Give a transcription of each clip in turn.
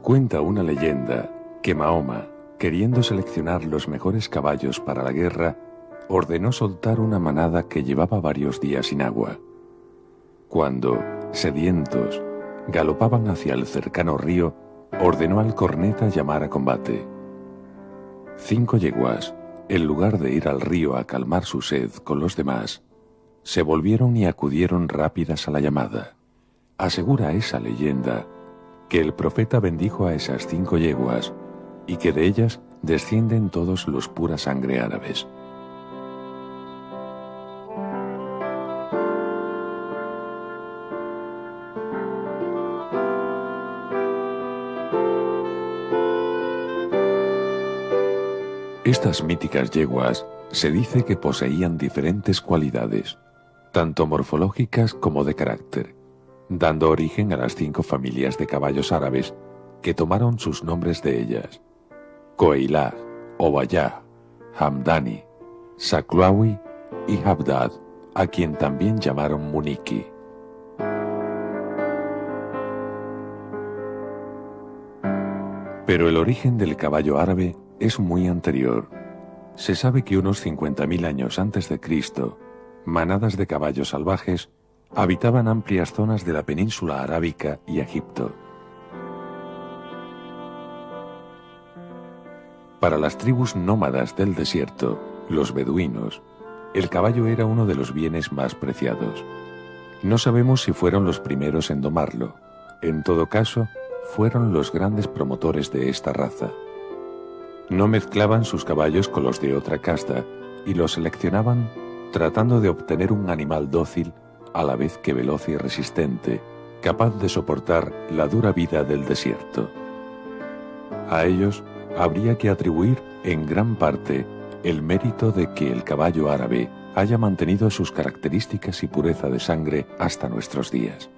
Cuenta una leyenda que Mahoma, queriendo seleccionar los mejores caballos para la guerra, ordenó soltar una manada que llevaba varios días sin agua. Cuando, sedientos, galopaban hacia el cercano río, ordenó al corneta llamar a combate. 5 yeguas, en lugar de ir al río a calmar su sed con los demás, se volvieron y acudieron rápidas a la llamada. Asegura esa leyenda que el profeta bendijo a esas 5 yeguas y que de ellas descienden todos los pura sangre árabes. Estas míticas yeguas se dice que poseían diferentes cualidades, tanto morfológicas como de carácter, dando origen a las 5 familias de caballos árabes que tomaron sus nombres de ellas: Koeilah, Obayah, Hamdani, Saklawi y Habdad, a quien también llamaron Muniki. Pero el origen del caballo árabe es muy anterior. Se sabe que unos 50.000 años antes de Cristo, manadas de caballos salvajes habitaban amplias zonas de la península arábica y Egipto. Para las tribus nómadas del desierto, los beduinos, el caballo era uno de los bienes más preciados. No sabemos si fueron los primeros en domarlo. En todo caso, fueron los grandes promotores de esta raza. No mezclaban sus caballos con los de otra casta y los seleccionaban tratando de obtener un animal dócil a la vez que veloz y resistente, capaz de soportar la dura vida del desierto. A ellos habría que atribuir en gran parte el mérito de que el caballo árabe haya mantenido sus características y pureza de sangre hasta nuestros días.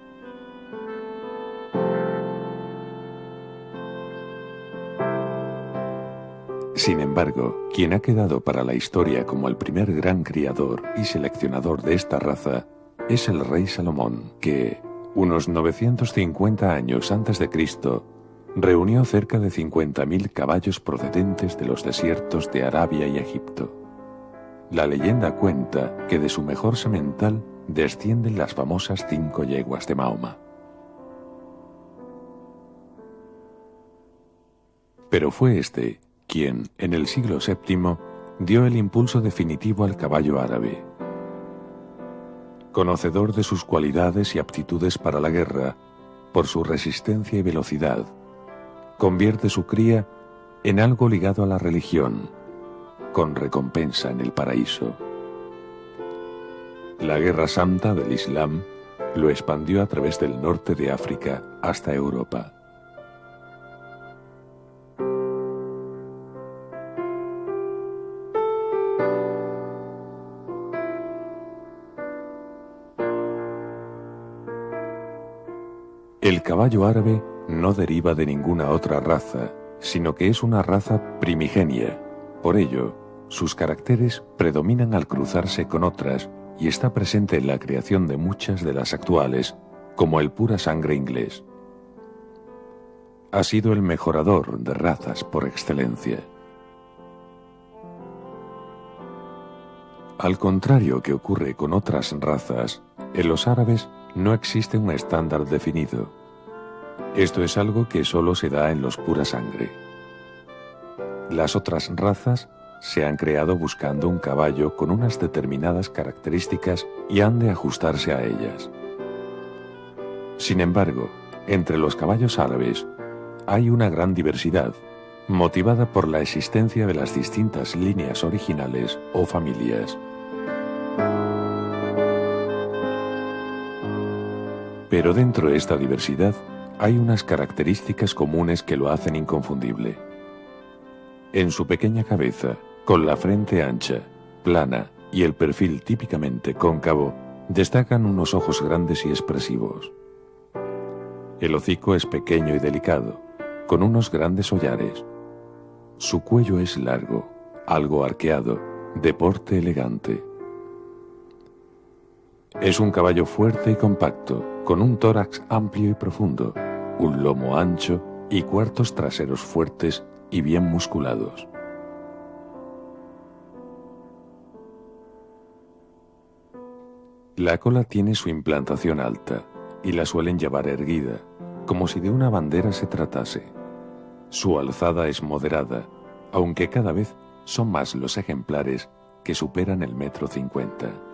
Sin embargo, quien ha quedado para la historia como el primer gran criador y seleccionador de esta raza es el rey Salomón, que, unos 950 años antes de Cristo, reunió cerca de 50.000 caballos procedentes de los desiertos de Arabia y Egipto. La leyenda cuenta que de su mejor semental descienden las famosas 5 yeguas de Mahoma. Pero fue este quien, en el siglo VII, dio el impulso definitivo al caballo árabe. Conocedor de sus cualidades y aptitudes para la guerra, por su resistencia y velocidad, convierte su cría en algo ligado a la religión, con recompensa en el paraíso. La Guerra Santa del Islam lo expandió a través del norte de África hasta Europa. El caballo árabe no deriva de ninguna otra raza, sino que es una raza primigenia. Por ello, sus caracteres predominan al cruzarse con otras y está presente en la creación de muchas de las actuales, como el pura sangre inglés. Ha sido el mejorador de razas por excelencia. Al contrario que ocurre con otras razas, en los árabes no existe un estándar definido. Esto es algo que solo se da en los pura sangre. Las otras razas se han creado buscando un caballo con unas determinadas características y han de ajustarse a ellas. Sin embargo, entre los caballos árabes hay una gran diversidad, motivada por la existencia de las distintas líneas originales o familias. Pero dentro de esta diversidad hay unas características comunes que lo hacen inconfundible. En su pequeña cabeza, con la frente ancha, plana y el perfil típicamente cóncavo, destacan unos ojos grandes y expresivos. El hocico es pequeño y delicado, con unos grandes hollares. Su cuello es largo, algo arqueado, de porte elegante. Es un caballo fuerte y compacto, con un tórax amplio y profundo, un lomo ancho y cuartos traseros fuertes y bien musculados. La cola tiene su implantación alta y la suelen llevar erguida, como si de una bandera se tratase. Su alzada es moderada, aunque cada vez son más los ejemplares que superan el 1,50 m.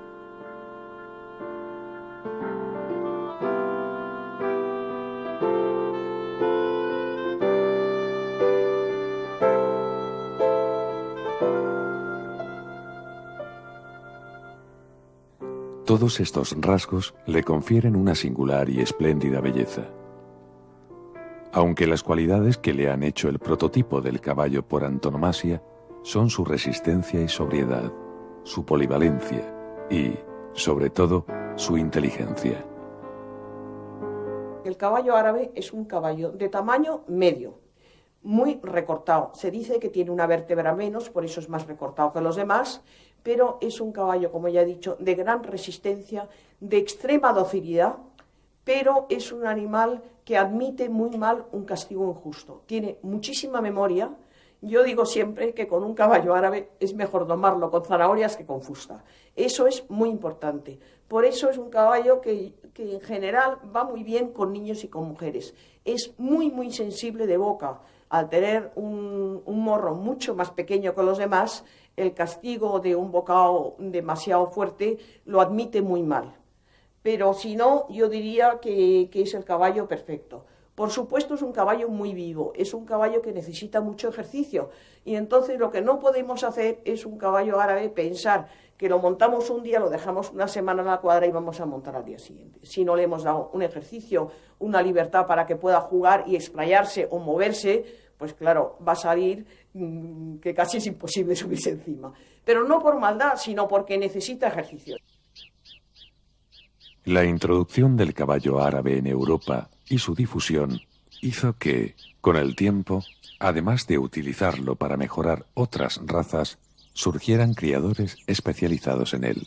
Todos estos rasgos le confieren una singular y espléndida belleza. Aunque las cualidades que le han hecho el prototipo del caballo por antonomasia son su resistencia y sobriedad, su polivalencia y, sobre todo, su inteligencia. El caballo árabe es un caballo de tamaño medio, muy recortado. Se dice que tiene una vértebra menos, por eso es más recortado que los demás, pero es un caballo, como ya he dicho, de gran resistencia, de extrema docilidad, pero es un animal que admite muy mal un castigo injusto. Tiene muchísima memoria. Yo digo siempre que con un caballo árabe es mejor domarlo con zanahorias que con fusta. Eso es muy importante. Por eso es un caballo que en general va muy bien con niños y con mujeres. Es muy, muy sensible de boca. Al tener un morro mucho más pequeño que los demás, el castigo de un bocado demasiado fuerte lo admite muy mal. Pero si no, yo diría que es el caballo perfecto. Por supuesto, es un caballo muy vivo, es un caballo que necesita mucho ejercicio. Y entonces lo que no podemos hacer es un caballo árabe pensar que lo montamos un día, lo dejamos una semana en la cuadra y vamos a montar al día siguiente. Si no le hemos dado un ejercicio, una libertad para que pueda jugar y explayarse o moverse, pues claro, va a salir que casi es imposible subirse encima. Pero no por maldad, sino porque necesita ejercicio. La introducción del caballo árabe en Europa y su difusión hizo que, con el tiempo, además de utilizarlo para mejorar otras razas, surgieran criadores especializados en él.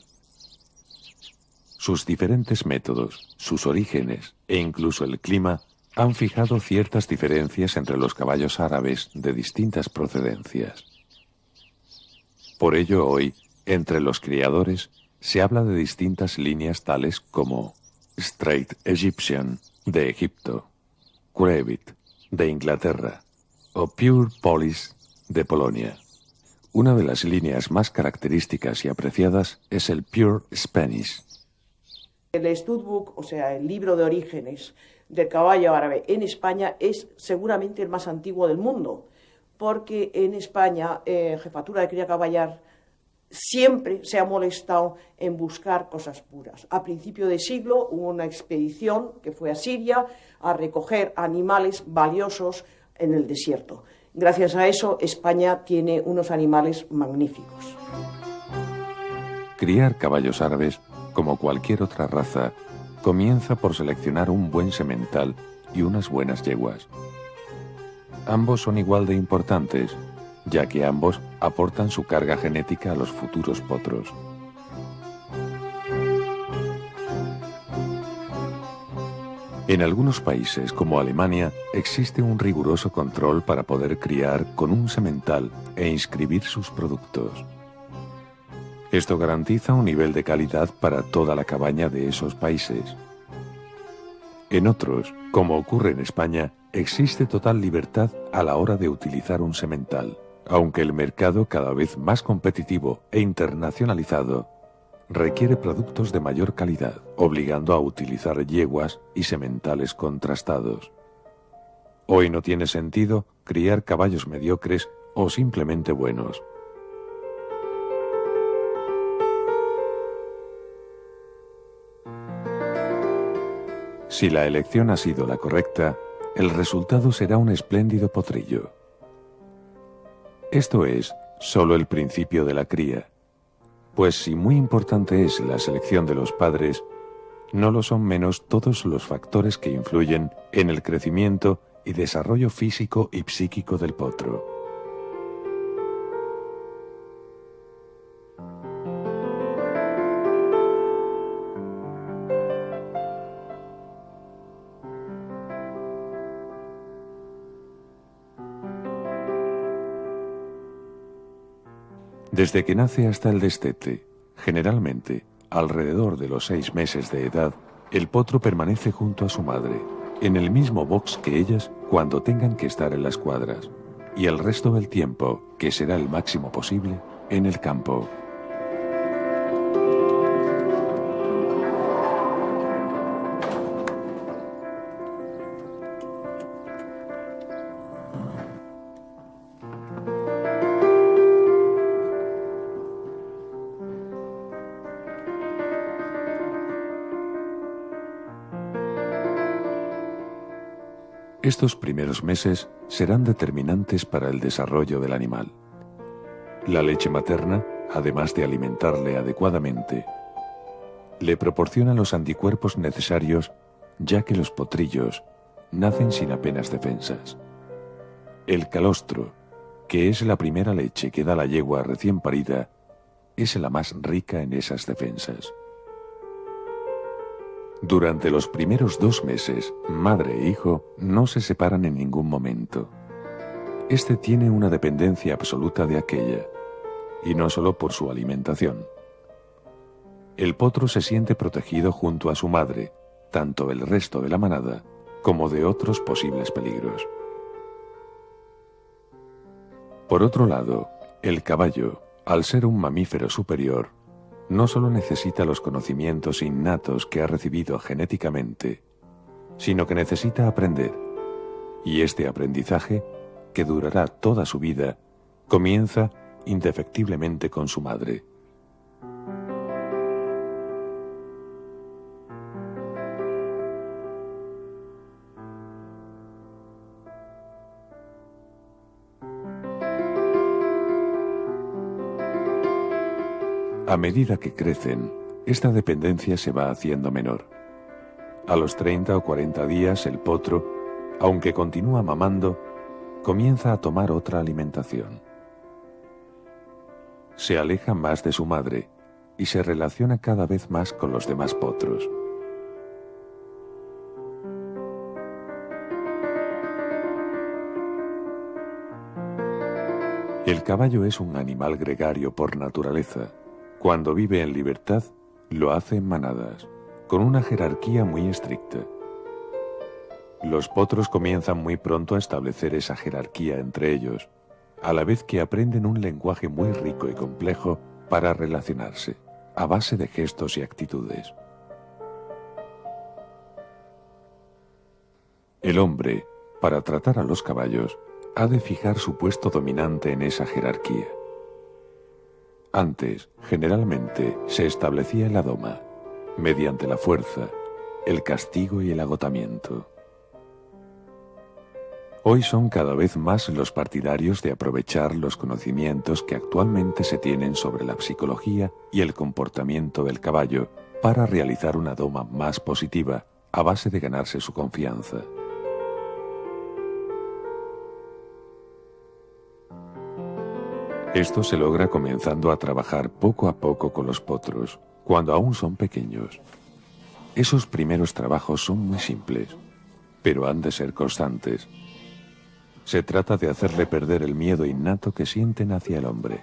Sus diferentes métodos, sus orígenes e incluso el clima han fijado ciertas diferencias entre los caballos árabes de distintas procedencias. Por ello hoy, entre los criadores, se habla de distintas líneas tales como Straight Egyptian, de Egipto, Crevit, de Inglaterra, o Pure Polish, de Polonia. Una de las líneas más características y apreciadas es el Pure Spanish. El Studbook, o sea, el libro de orígenes del caballo árabe en España, es seguramente el más antiguo del mundo, porque en España, Jefatura de Cría Caballar siempre se ha molestado en buscar cosas puras. A principio de siglo hubo una expedición que fue a Siria a recoger animales valiosos en el desierto. Gracias a eso, España tiene unos animales magníficos. Criar caballos árabes, como cualquier otra raza, comienza por seleccionar un buen semental y unas buenas yeguas. Ambos son igual de importantes, ya que ambos aportan su carga genética a los futuros potros. En algunos países, como Alemania, existe un riguroso control para poder criar con un semental e inscribir sus productos. Esto garantiza un nivel de calidad para toda la cabaña de esos países. En otros, como ocurre en España, existe total libertad a la hora de utilizar un semental, aunque el mercado, cada vez más competitivo e internacionalizado, requiere productos de mayor calidad, obligando a utilizar yeguas y sementales contrastados. Hoy no tiene sentido criar caballos mediocres o simplemente buenos. Si la elección ha sido la correcta, el resultado será un espléndido potrillo. Esto es solo el principio de la cría, pues si muy importante es la selección de los padres, no lo son menos todos los factores que influyen en el crecimiento y desarrollo físico y psíquico del potro. Desde que nace hasta el destete, generalmente, alrededor de los 6 meses de edad, el potro permanece junto a su madre, en el mismo box que ellas cuando tengan que estar en las cuadras, y el resto del tiempo, que será el máximo posible, en el campo. Estos primeros meses serán determinantes para el desarrollo del animal. La leche materna, además de alimentarle adecuadamente, le proporciona los anticuerpos necesarios, ya que los potrillos nacen sin apenas defensas. El calostro, que es la primera leche que da la yegua recién parida, es la más rica en esas defensas. Durante los primeros 2 meses, madre e hijo no se separan en ningún momento. Este tiene una dependencia absoluta de aquella, y no solo por su alimentación. El potro se siente protegido junto a su madre, tanto del resto de la manada como de otros posibles peligros. Por otro lado, el caballo, al ser un mamífero superior, no solo necesita los conocimientos innatos que ha recibido genéticamente, sino que necesita aprender, y este aprendizaje, que durará toda su vida, comienza indefectiblemente con su madre. A medida que crecen, esta dependencia se va haciendo menor. A los 30 o 40 días el potro, aunque continúa mamando, comienza a tomar otra alimentación. Se aleja más de su madre y se relaciona cada vez más con los demás potros. El caballo es un animal gregario por naturaleza. Cuando vive en libertad, lo hace en manadas, con una jerarquía muy estricta. Los potros comienzan muy pronto a establecer esa jerarquía entre ellos, a la vez que aprenden un lenguaje muy rico y complejo para relacionarse, a base de gestos y actitudes. El hombre, para tratar a los caballos, ha de fijar su puesto dominante en esa jerarquía. Antes, generalmente, se establecía la doma, mediante la fuerza, el castigo y el agotamiento. Hoy son cada vez más los partidarios de aprovechar los conocimientos que actualmente se tienen sobre la psicología y el comportamiento del caballo para realizar una doma más positiva a base de ganarse su confianza. Esto se logra comenzando a trabajar poco a poco con los potros, cuando aún son pequeños. Esos primeros trabajos son muy simples, pero han de ser constantes. Se trata de hacerle perder el miedo innato que sienten hacia el hombre.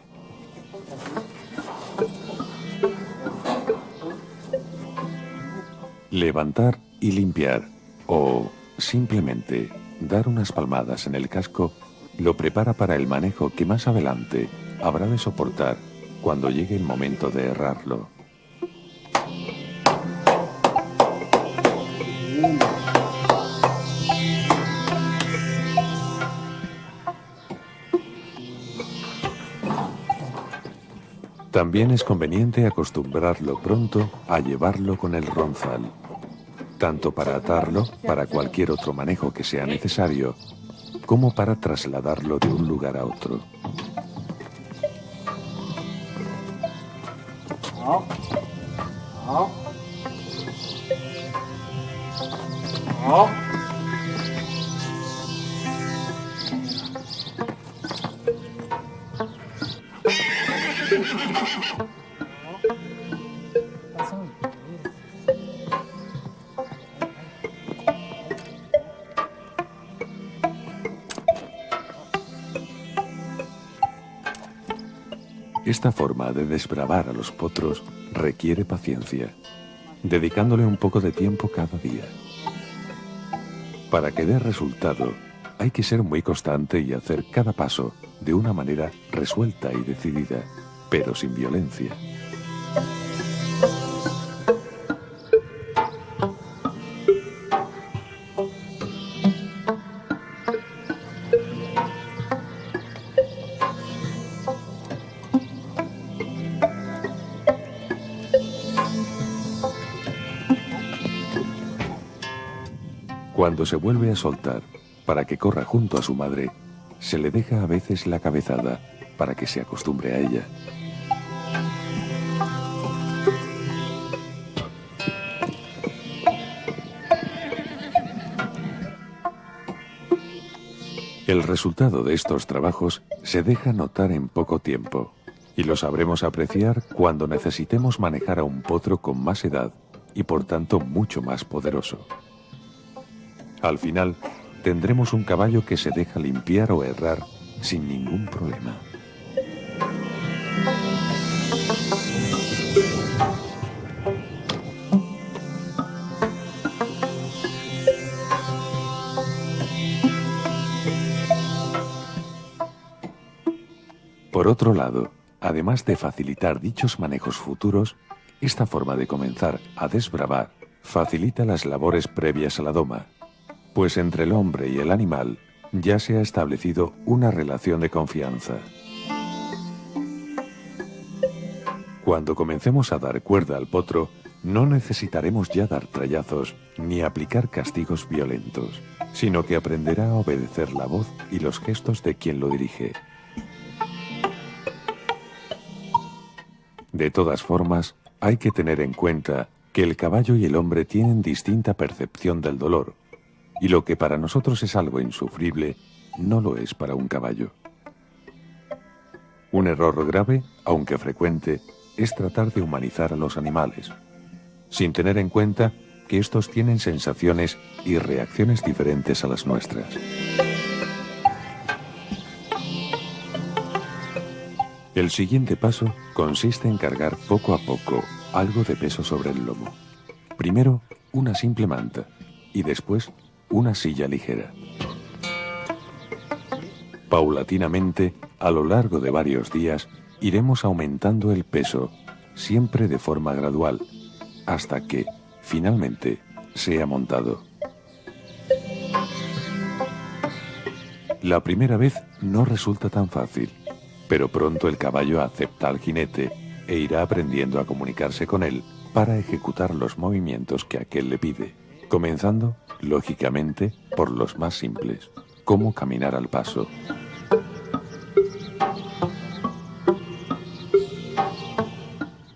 Levantar y limpiar, o simplemente dar unas palmadas en el casco, lo prepara para el manejo que más adelante habrá de soportar cuando llegue el momento de herrarlo. También es conveniente acostumbrarlo pronto a llevarlo con el ronzal, tanto para atarlo para cualquier otro manejo que sea necesario, como para trasladarlo de un lugar a otro. Esta forma de desbravar a los potros requiere paciencia, dedicándole un poco de tiempo cada día. Para que dé resultado, hay que ser muy constante y hacer cada paso de una manera resuelta y decidida, pero sin violencia. Cuando se vuelve a soltar para que corra junto a su madre, se le deja a veces la cabezada para que se acostumbre a ella. El resultado de estos trabajos se deja notar en poco tiempo y lo sabremos apreciar cuando necesitemos manejar a un potro con más edad y por tanto mucho más poderoso. Al final, tendremos un caballo que se deja limpiar o herrar sin ningún problema. Por otro lado, además de facilitar dichos manejos futuros, esta forma de comenzar a desbravar facilita las labores previas a la doma, pues entre el hombre y el animal ya se ha establecido una relación de confianza. Cuando comencemos a dar cuerda al potro, no necesitaremos ya dar trallazos ni aplicar castigos violentos, sino que aprenderá a obedecer la voz y los gestos de quien lo dirige. De todas formas, hay que tener en cuenta que el caballo y el hombre tienen distinta percepción del dolor, y lo que para nosotros es algo insufrible, no lo es para un caballo. Un error grave, aunque frecuente, es tratar de humanizar a los animales, sin tener en cuenta que estos tienen sensaciones y reacciones diferentes a las nuestras. El siguiente paso consiste en cargar poco a poco algo de peso sobre el lomo. Primero, una simple manta y después una silla ligera. Paulatinamente, a lo largo de varios días, iremos aumentando el peso, siempre de forma gradual, hasta que, finalmente, sea montado. La primera vez no resulta tan fácil, pero pronto el caballo acepta al jinete e irá aprendiendo a comunicarse con él para ejecutar los movimientos que aquél le pide, comenzando, lógicamente, por los más simples, como caminar al paso.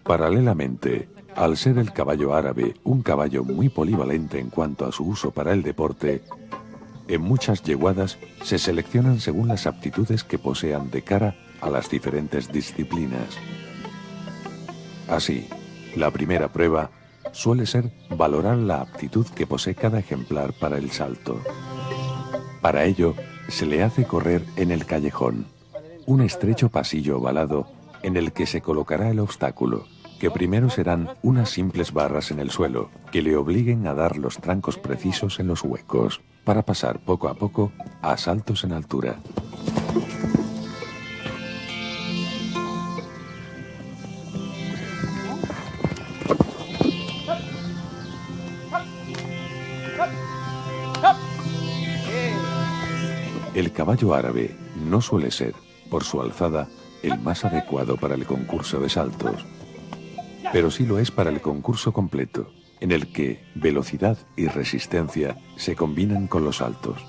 Paralelamente, al ser el caballo árabe un caballo muy polivalente en cuanto a su uso para el deporte, en muchas yeguadas se seleccionan según las aptitudes que posean de cara a las diferentes disciplinas. Así, la primera prueba suele ser valorar la aptitud que posee cada ejemplar para el salto. Para ello, se le hace correr en el callejón, un estrecho pasillo ovalado en el que se colocará el obstáculo, que primero serán unas simples barras en el suelo, que le obliguen a dar los trancos precisos en los huecos, para pasar poco a poco a saltos en altura. El caballo árabe no suele ser, por su alzada, el más adecuado para el concurso de saltos, pero sí lo es para el concurso completo, en el que velocidad y resistencia se combinan con los saltos.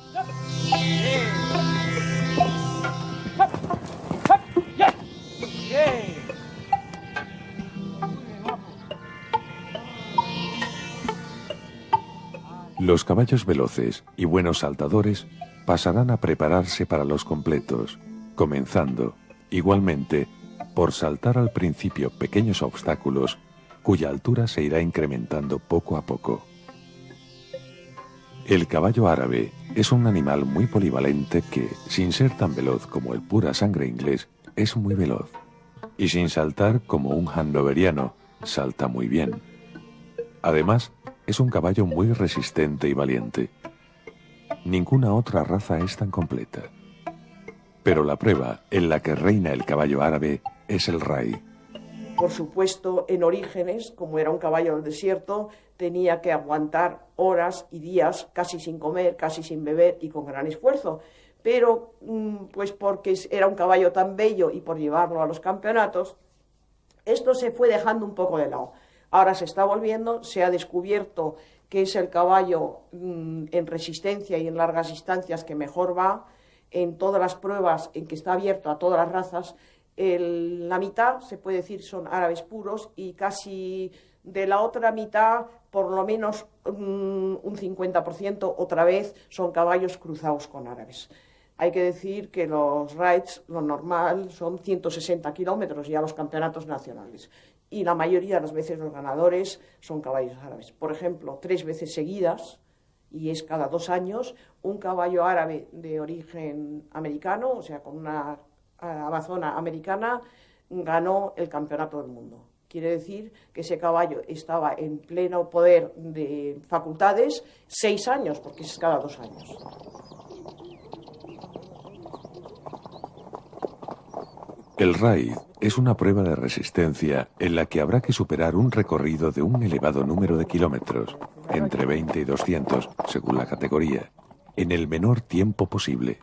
Los caballos veloces y buenos saltadores pasarán a prepararse para los completos, comenzando, igualmente, por saltar al principio pequeños obstáculos cuya altura se irá incrementando poco a poco. El caballo árabe es un animal muy polivalente que, sin ser tan veloz como el pura sangre inglés, es muy veloz. y sin saltar como un hannoveriano, salta muy bien. Además, es un caballo muy resistente y valiente. Ninguna otra raza es tan completa. Pero la prueba en la que reina el caballo árabe es el Rai. Por supuesto, en orígenes, como era un caballo del desierto, tenía que aguantar horas y días casi sin comer, casi sin beber y con gran esfuerzo. Pero, pues porque era un caballo tan bello y por llevarlo a los campeonatos, esto se fue dejando un poco de lado. Ahora se está volviendo, se ha descubierto que es el caballo en resistencia y en largas distancias que mejor va. En todas las pruebas en que está abierto a todas las razas, la mitad, se puede decir, son árabes puros y casi de la otra mitad, por lo menos un 50%, otra vez son caballos cruzados con árabes. Hay que decir que los rides, lo normal, son 160 kilómetros ya los campeonatos nacionales. Y la mayoría de las veces los ganadores son caballos árabes. Por ejemplo, 3 veces seguidas, y es cada 2 años, un caballo árabe de origen americano, o sea, con una amazona americana, ganó el campeonato del mundo. Quiere decir que ese caballo estaba en pleno poder de facultades 6 años, porque es cada 2 años. El Raid es una prueba de resistencia en la que habrá que superar un recorrido de un elevado número de kilómetros, entre 20 y 200, según la categoría, en el menor tiempo posible,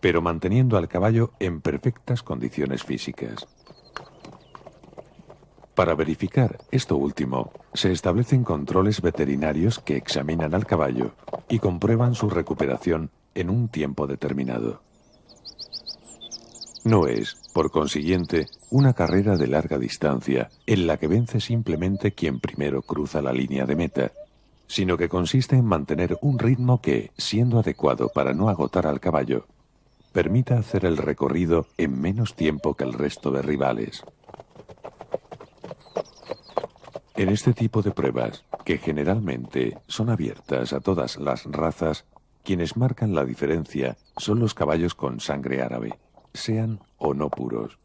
pero manteniendo al caballo en perfectas condiciones físicas. Para verificar esto último, se establecen controles veterinarios que examinan al caballo y comprueban su recuperación en un tiempo determinado. No es, por consiguiente, una carrera de larga distancia en la que vence simplemente quien primero cruza la línea de meta, sino que consiste en mantener un ritmo que, siendo adecuado para no agotar al caballo, permita hacer el recorrido en menos tiempo que el resto de rivales. En este tipo de pruebas, que generalmente son abiertas a todas las razas, quienes marcan la diferencia son los caballos con sangre árabe, sean o no puros.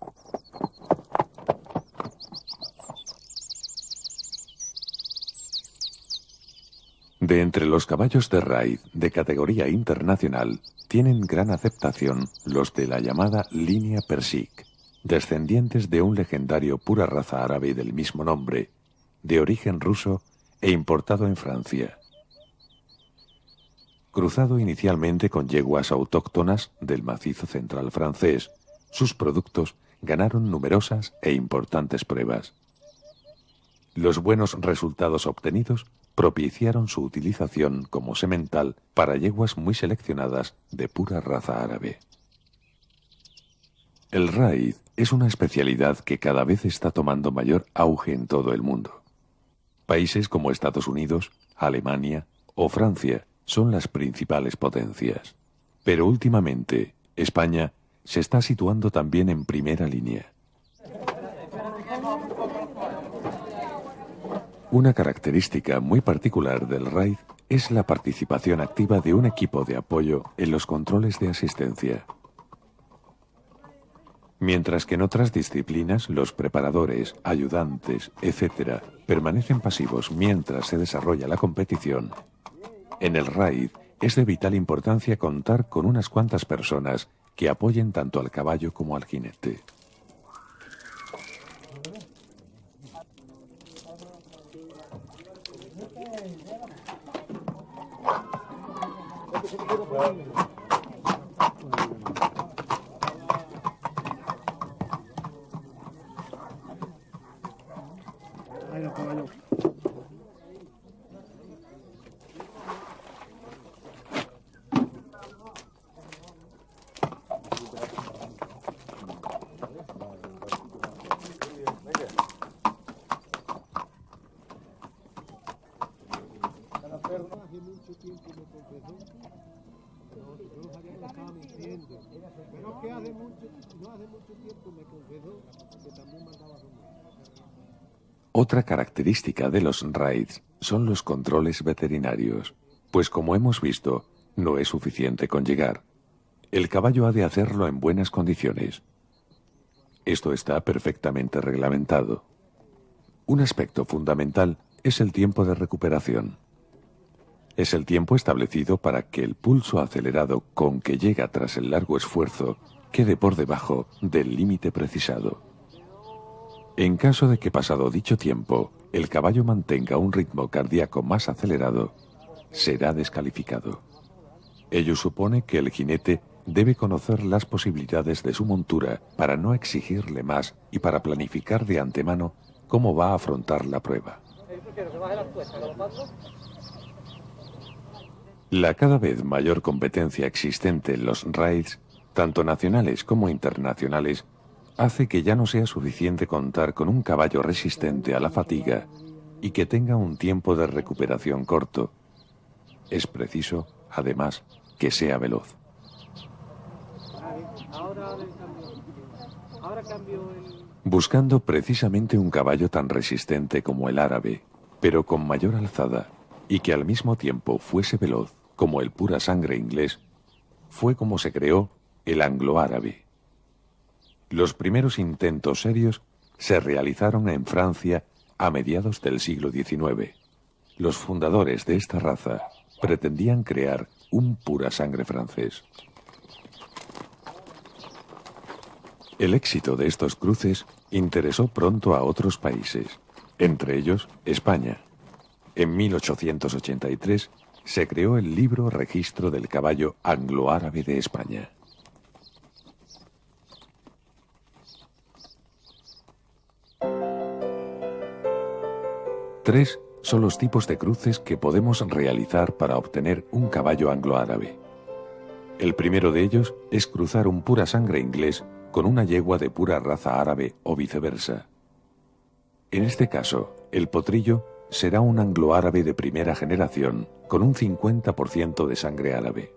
De entre los caballos de raid de categoría internacional, tienen gran aceptación los de la llamada línea Persik, descendientes de un legendario pura raza árabe del mismo nombre, de origen ruso e importado en Francia. Cruzado inicialmente con yeguas autóctonas del macizo central francés, sus productos ganaron numerosas e importantes pruebas. Los buenos resultados obtenidos propiciaron su utilización como semental para yeguas muy seleccionadas de pura raza árabe. El raid es una especialidad que cada vez está tomando mayor auge en todo el mundo. Países como Estados Unidos, Alemania o Francia son las principales potencias. Pero últimamente, España se está situando también en primera línea. Una característica muy particular del raid es la participación activa de un equipo de apoyo en los controles de asistencia. Mientras que en otras disciplinas los preparadores, ayudantes, etc., permanecen pasivos mientras se desarrolla la competición, en el raid es de vital importancia contar con unas cuantas personas que apoyen tanto al caballo como al jinete. Otra característica de los raids son los controles veterinarios, pues como hemos visto, no es suficiente con llegar. El caballo ha de hacerlo en buenas condiciones. esto está perfectamente reglamentado. Un aspecto fundamental es el tiempo de recuperación. Es el tiempo establecido para que el pulso acelerado con que llega tras el largo esfuerzo quede por debajo del límite precisado. En caso de que pasado dicho tiempo el caballo mantenga un ritmo cardíaco más acelerado, será descalificado. Ello supone que el jinete debe conocer las posibilidades de su montura para no exigirle más y para planificar de antemano cómo va a afrontar la prueba. La cada vez mayor competencia existente en los raids, tanto nacionales como internacionales, hace que ya no sea suficiente contar con un caballo resistente a la fatiga y que tenga un tiempo de recuperación corto. Es preciso, además, que sea veloz. Buscando precisamente un caballo tan resistente como el árabe, pero con mayor alzada, y que al mismo tiempo fuese veloz como el pura sangre inglés, fue como se creó el anglo-árabe. Los primeros intentos serios se realizaron en Francia a mediados del siglo XIX. Los fundadores de esta raza pretendían crear un pura sangre francés. El éxito de estos cruces interesó pronto a otros países, entre ellos España. En 1883 se creó el libro Registro del Caballo Anglo-Árabe de España. Tres son los tipos de cruces que podemos realizar para obtener un caballo anglo-árabe. El primero de ellos es cruzar un pura sangre inglés con una yegua de pura raza árabe o viceversa. En este caso, el potrillo será un anglo-árabe de primera generación con un 50% de sangre árabe.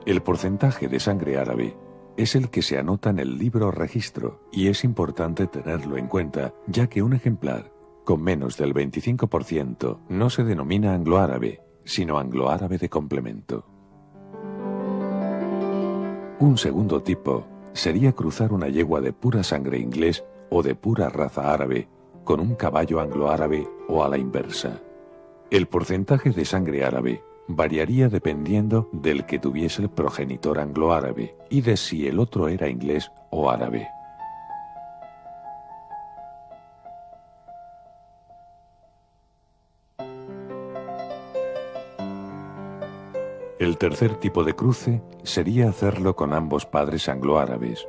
El porcentaje de sangre árabe es el que se anota en el libro registro y es importante tenerlo en cuenta, ya que un ejemplar con menos del 25% no se denomina anglo-árabe, sino anglo-árabe de complemento. Un segundo tipo sería cruzar una yegua de pura sangre inglés o de pura raza árabe con un caballo anglo-árabe o a la inversa. El porcentaje de sangre árabe variaría dependiendo del que tuviese el progenitor anglo-árabe y de si el otro era inglés o árabe. El tercer tipo de cruce sería hacerlo con ambos padres anglo-árabes.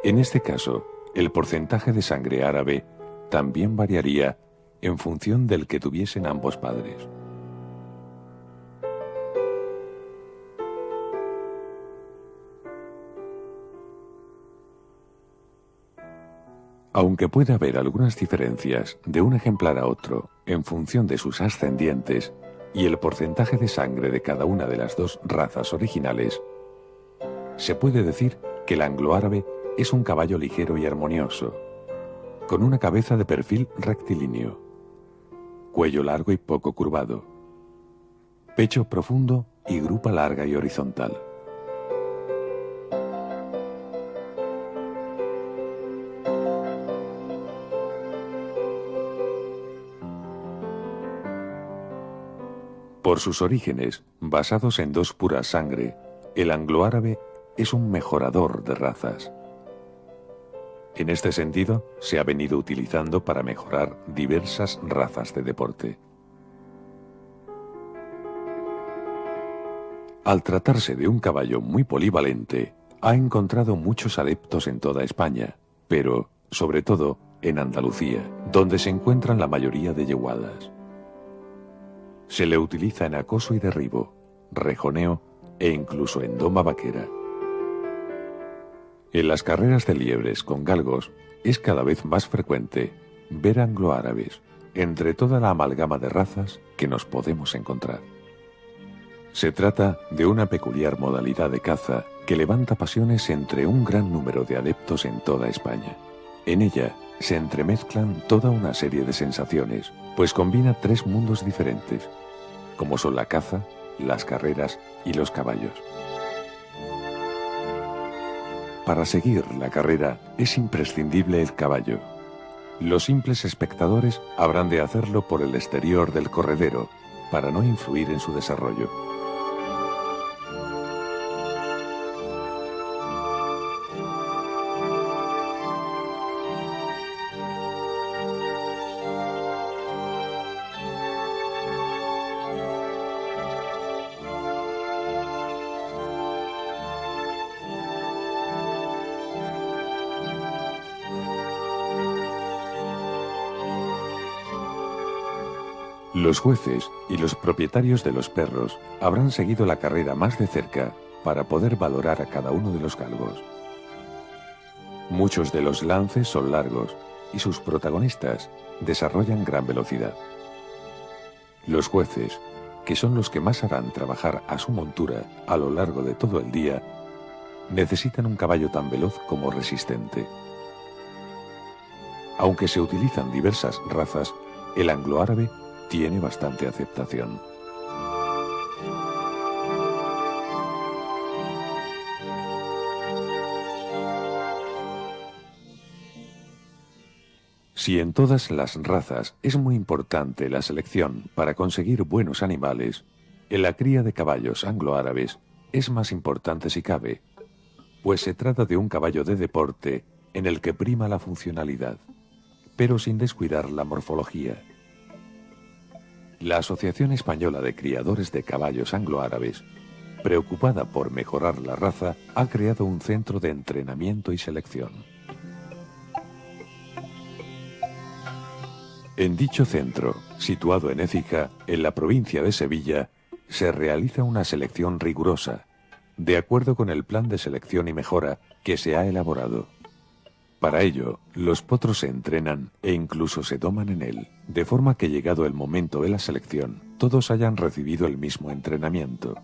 En este caso, el porcentaje de sangre árabe también variaría en función del que tuviesen ambos padres. Aunque puede haber algunas diferencias de un ejemplar a otro en función de sus ascendientes y el porcentaje de sangre de cada una de las dos razas originales, se puede decir que el anglo-árabe es un caballo ligero y armonioso, con una cabeza de perfil rectilíneo, cuello largo y poco curvado, pecho profundo y grupa larga y horizontal. Por sus orígenes, basados en dos puras sangre, el anglo-árabe es un mejorador de razas. En este sentido, se ha venido utilizando para mejorar diversas razas de deporte. Al tratarse de un caballo muy polivalente, ha encontrado muchos adeptos en toda España, pero, sobre todo, en Andalucía, donde se encuentran la mayoría de yeguadas. Se le utiliza en acoso y derribo, rejoneo e incluso en doma vaquera. En las carreras de liebres con galgos es cada vez más frecuente ver anglo-árabes entre toda la amalgama de razas que nos podemos encontrar. Se trata de una peculiar modalidad de caza que levanta pasiones entre un gran número de adeptos en toda España. En ella se entremezclan toda una serie de sensaciones, pues combina tres mundos diferentes, como son la caza, las carreras y los caballos. para seguir la carrera es imprescindible el caballo. Los simples espectadores habrán de hacerlo por el exterior del corredero, para no influir en su desarrollo. Los jueces y los propietarios de los perros habrán seguido la carrera más de cerca para poder valorar a cada uno de los galgos. Muchos de los lances son largos y sus protagonistas desarrollan gran velocidad. Los jueces, que son los que más harán trabajar a su montura a lo largo de todo el día, necesitan un caballo tan veloz como resistente. Aunque se utilizan diversas razas, el anglo-árabe tiene bastante aceptación. Si en todas las razas es muy importante la selección para conseguir buenos animales, en la cría de caballos anglo-árabes es más importante si cabe, pues se trata de un caballo de deporte en el que prima la funcionalidad, pero sin descuidar la morfología. La Asociación Española de Criadores de Caballos Anglo-Árabes, preocupada por mejorar la raza, ha creado un centro de entrenamiento y selección. En dicho centro, situado en Écija, en la provincia de Sevilla, se realiza una selección rigurosa, de acuerdo con el plan de selección y mejora que se ha elaborado. Para ello, los potros se entrenan e incluso se doman en él, de forma que llegado el momento de la selección, todos hayan recibido el mismo entrenamiento.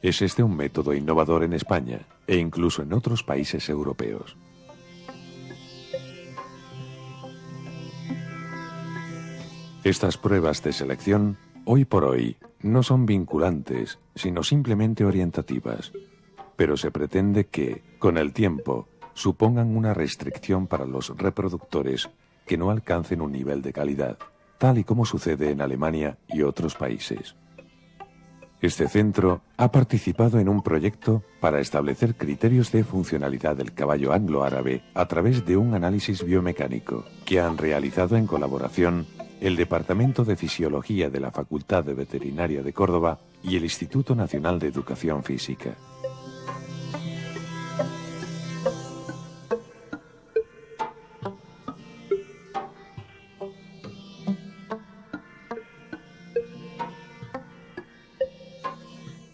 Es este un método innovador en España e incluso en otros países europeos. Estas pruebas de selección, hoy por hoy, no son vinculantes, sino simplemente orientativas, pero se pretende que, con el tiempo, supongan una restricción para los reproductores que no alcancen un nivel de calidad, tal y como sucede en Alemania y otros países. Este centro ha participado en un proyecto para establecer criterios de funcionalidad del caballo anglo-árabe a través de un análisis biomecánico que han realizado en colaboración el Departamento de Fisiología de la Facultad de Veterinaria de Córdoba y el Instituto Nacional de Educación Física.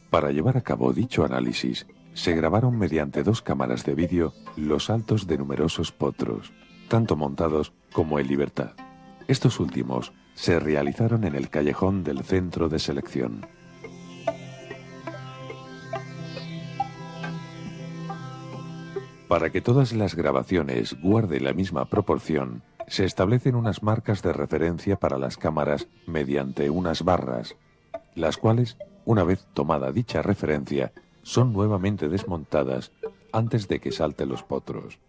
Para llevar a cabo dicho análisis, se grabaron mediante 2 cámaras de vídeo los saltos de numerosos potros, tanto montados como en libertad. Estos últimos se realizaron en el callejón del centro de selección. Para que todas las grabaciones guarden la misma proporción, se establecen unas marcas de referencia para las cámaras mediante unas barras, las cuales, una vez tomada dicha referencia, son nuevamente desmontadas antes de que salten los potros.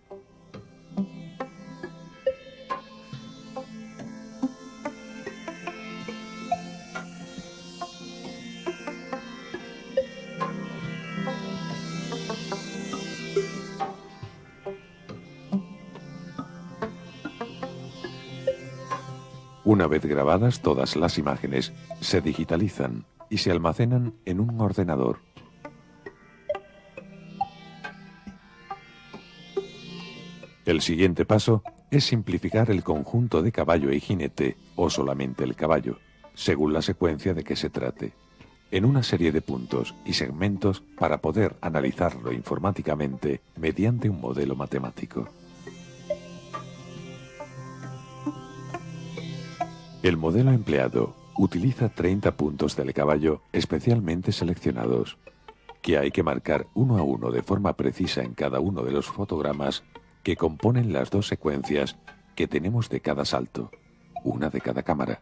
Una vez grabadas todas las imágenes, se digitalizan y se almacenan en un ordenador. El siguiente paso es simplificar el conjunto de caballo y jinete, o solamente el caballo, según la secuencia de que se trate, en una serie de puntos y segmentos para poder analizarlo informáticamente mediante un modelo matemático. El modelo empleado utiliza 30 puntos del caballo especialmente seleccionados, que hay que marcar uno a uno de forma precisa en cada uno de los fotogramas que componen las 2 secuencias que tenemos de cada salto, una de cada cámara.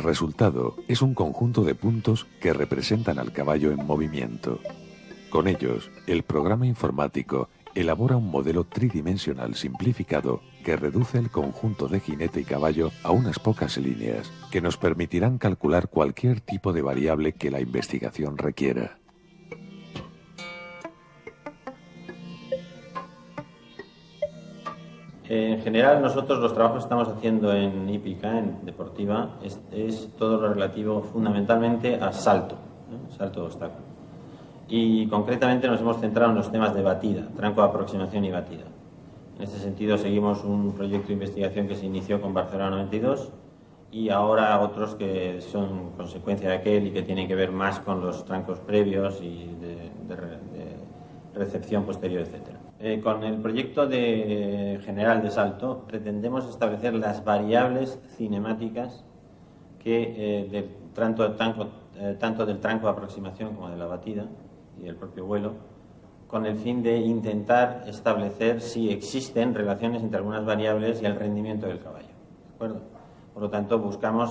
resultado es un conjunto de puntos que representan al caballo en movimiento. Con ellos, el programa informático elabora un modelo tridimensional simplificado que reduce el conjunto de jinete y caballo a unas pocas líneas, que nos permitirán calcular cualquier tipo de variable que la investigación requiera. En general, nosotros los trabajos que estamos haciendo en hípica, en deportiva, es todo lo relativo fundamentalmente a salto, salto de obstáculo. Y concretamente nos hemos centrado en los temas de batida, tranco de aproximación y batida. En este sentido seguimos un proyecto de investigación que se inició con Barcelona 92 y ahora otros que son consecuencia de aquel y que tienen que ver más con los trancos previos y de recepción posterior, etc. Con el proyecto general de salto pretendemos establecer las variables cinemáticas que tanto del tranco de aproximación como de la batida y del propio vuelo, con el fin de intentar establecer si existen relaciones entre algunas variables y el rendimiento del caballo. ¿De acuerdo? Por lo tanto,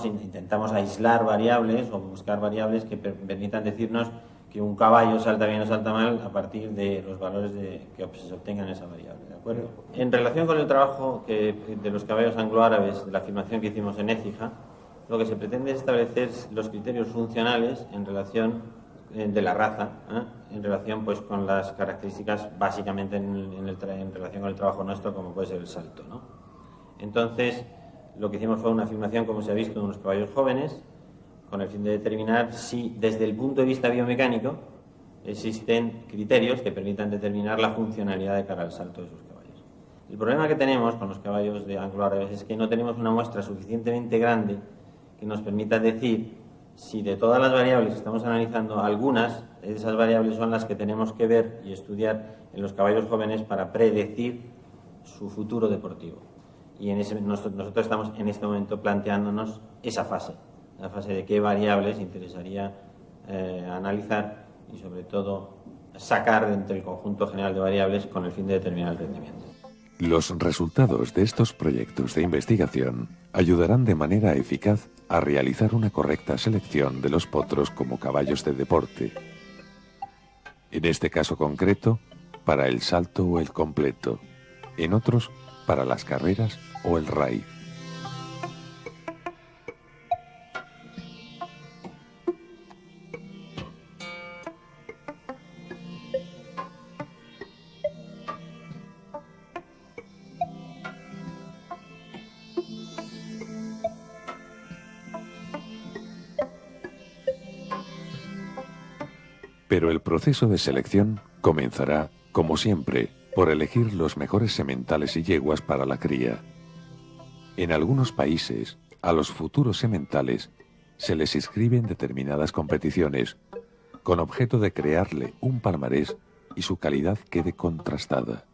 intentamos aislar variables o buscar variables que permitan decirnos que un caballo salta bien o salta mal a partir de los valores que se obtengan en esa variable. ¿De acuerdo? En relación con el trabajo de los caballos anglo-árabes, de la afirmación que hicimos en Écija, lo que se pretende es establecer los criterios funcionales en relación de la raza, en relación pues con las características básicamente en relación con el trabajo nuestro, como puede ser el salto, ¿no? Entonces, lo que hicimos fue una afirmación, como se ha visto, de unos caballos jóvenes, con el fin de determinar si, desde el punto de vista biomecánico, existen criterios que permitan determinar la funcionalidad de cara al salto de esos caballos. El problema que tenemos con los caballos de anglo-árabes es que no tenemos una muestra suficientemente grande que nos permita decir si de todas las variables que estamos analizando, algunas de esas variables son las que tenemos que ver y estudiar en los caballos jóvenes para predecir su futuro deportivo. Y nosotros estamos en este momento planteándonos esa fase, la fase de qué variables interesaría analizar y sobre todo sacar de entre el conjunto general de variables con el fin de determinar el rendimiento. Los resultados de estos proyectos de investigación ayudarán de manera eficaz a realizar una correcta selección de los potros como caballos de deporte. En este caso concreto, para el salto o el completo. En otros, para las carreras o el raid. Pero el proceso de selección comenzará, como siempre, por elegir los mejores sementales y yeguas para la cría. En algunos países, a los futuros sementales se les inscriben determinadas competiciones, con objeto de crearle un palmarés y su calidad quede contrastada,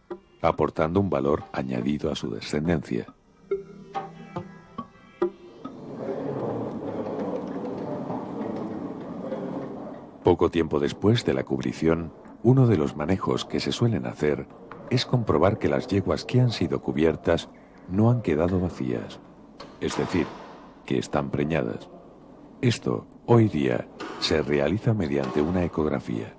aportando un valor añadido a su descendencia. Poco tiempo después de la cubrición, uno de los manejos que se suelen hacer es comprobar que las yeguas que han sido cubiertas no han quedado vacías, es decir, que están preñadas. Esto, hoy día, se realiza mediante una ecografía,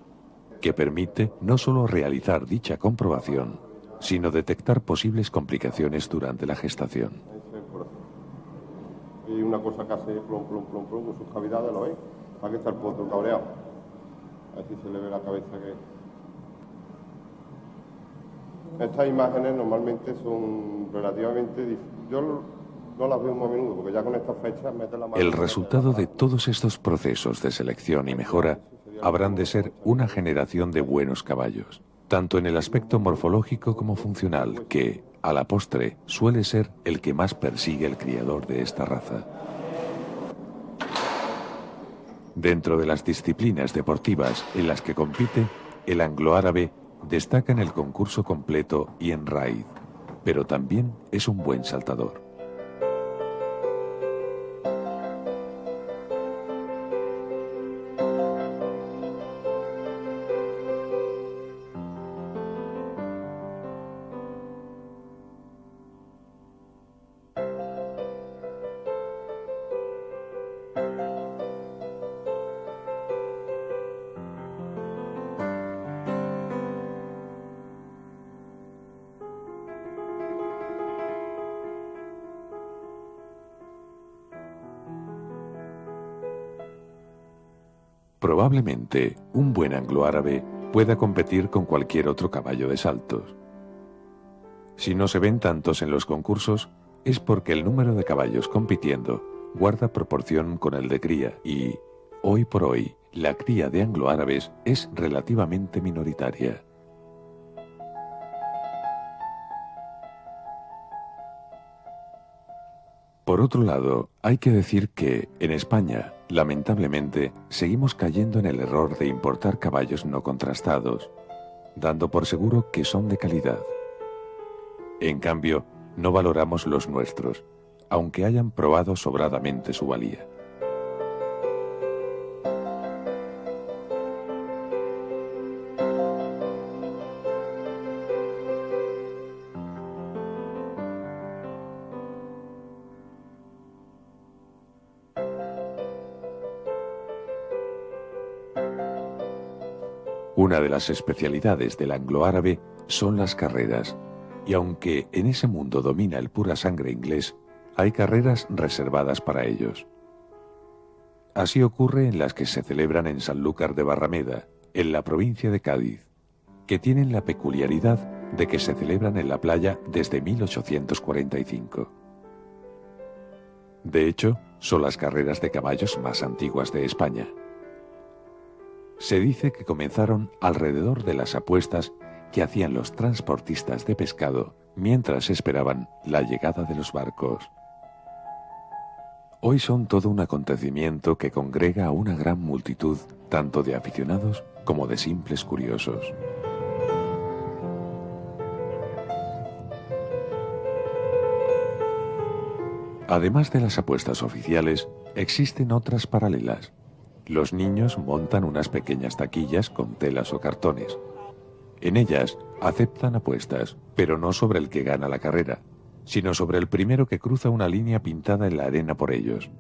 que permite no solo realizar dicha comprobación, sino detectar posibles complicaciones durante la gestación. Y una cosa que hace plom, plom, plom, plom, con sus cavidades, ¿lo veis? Para que está el potro cabreado. Así se le ve la cabeza que... Estas imágenes normalmente son relativamente... Yo no las veo muy a menudo, porque ya con estas fechas mete la mano... El resultado de todos estos procesos de selección y mejora habrán de ser una generación de buenos caballos, tanto en el aspecto morfológico como funcional, que, a la postre, suele ser el que más persigue el criador de esta raza. Dentro de las disciplinas deportivas en las que compite, el anglo-árabe destaca en el concurso completo y en raid, pero también es un buen saltador. Probablemente un buen anglo-árabe pueda competir con cualquier otro caballo de saltos. Si no se ven tantos en los concursos, es porque el número de caballos compitiendo guarda proporción con el de cría y, hoy por hoy, la cría de anglo-árabes es relativamente minoritaria. Por otro lado, hay que decir que, en España, lamentablemente, seguimos cayendo en el error de importar caballos no contrastados, dando por seguro que son de calidad. En cambio, no valoramos los nuestros, aunque hayan probado sobradamente su valía. Una de las especialidades del anglo-árabe son las carreras, y aunque en ese mundo domina el pura sangre inglés, hay carreras reservadas para ellos. Así ocurre en las que se celebran en Sanlúcar de Barrameda, en la provincia de Cádiz, que tienen la peculiaridad de que se celebran en la playa desde 1845. De hecho, son las carreras de caballos más antiguas de España. Se dice que comenzaron alrededor de las apuestas que hacían los transportistas de pescado mientras esperaban la llegada de los barcos. Hoy son todo un acontecimiento que congrega a una gran multitud, tanto de aficionados como de simples curiosos. Además de las apuestas oficiales, existen otras paralelas. Los niños montan unas pequeñas taquillas con telas o cartones. En ellas aceptan apuestas, pero no sobre el que gana la carrera, sino sobre el primero que cruza una línea pintada en la arena por ellos.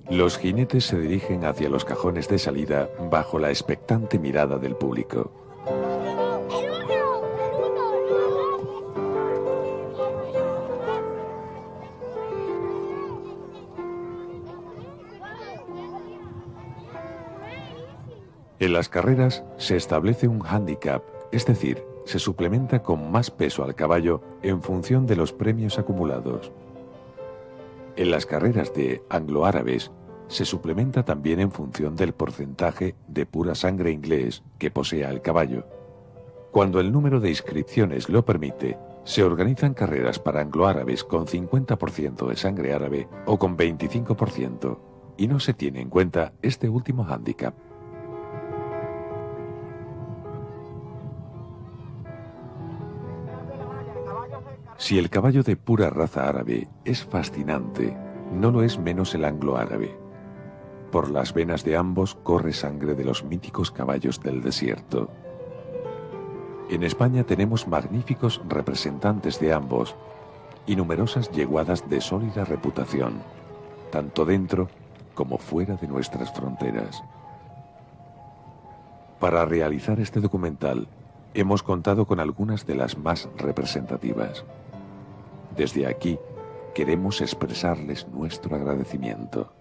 Los jinetes se dirigen hacia los cajones de salida bajo la expectante mirada del público. En las carreras se establece un hándicap, es decir, se suplementa con más peso al caballo en función de los premios acumulados. En las carreras de anglo-árabes se suplementa también en función del porcentaje de pura sangre inglés que posea el caballo. Cuando el número de inscripciones lo permite, se organizan carreras para anglo-árabes con 50% de sangre árabe o con 25%, y no se tiene en cuenta este último hándicap. Si el caballo de pura raza árabe es fascinante, no lo es menos el anglo-árabe. Por las venas de ambos corre sangre de los míticos caballos del desierto. En España tenemos magníficos representantes de ambos y numerosas yeguadas de sólida reputación, tanto dentro como fuera de nuestras fronteras. Para realizar este documental, hemos contado con algunas de las más representativas. Desde aquí, queremos expresarles nuestro agradecimiento.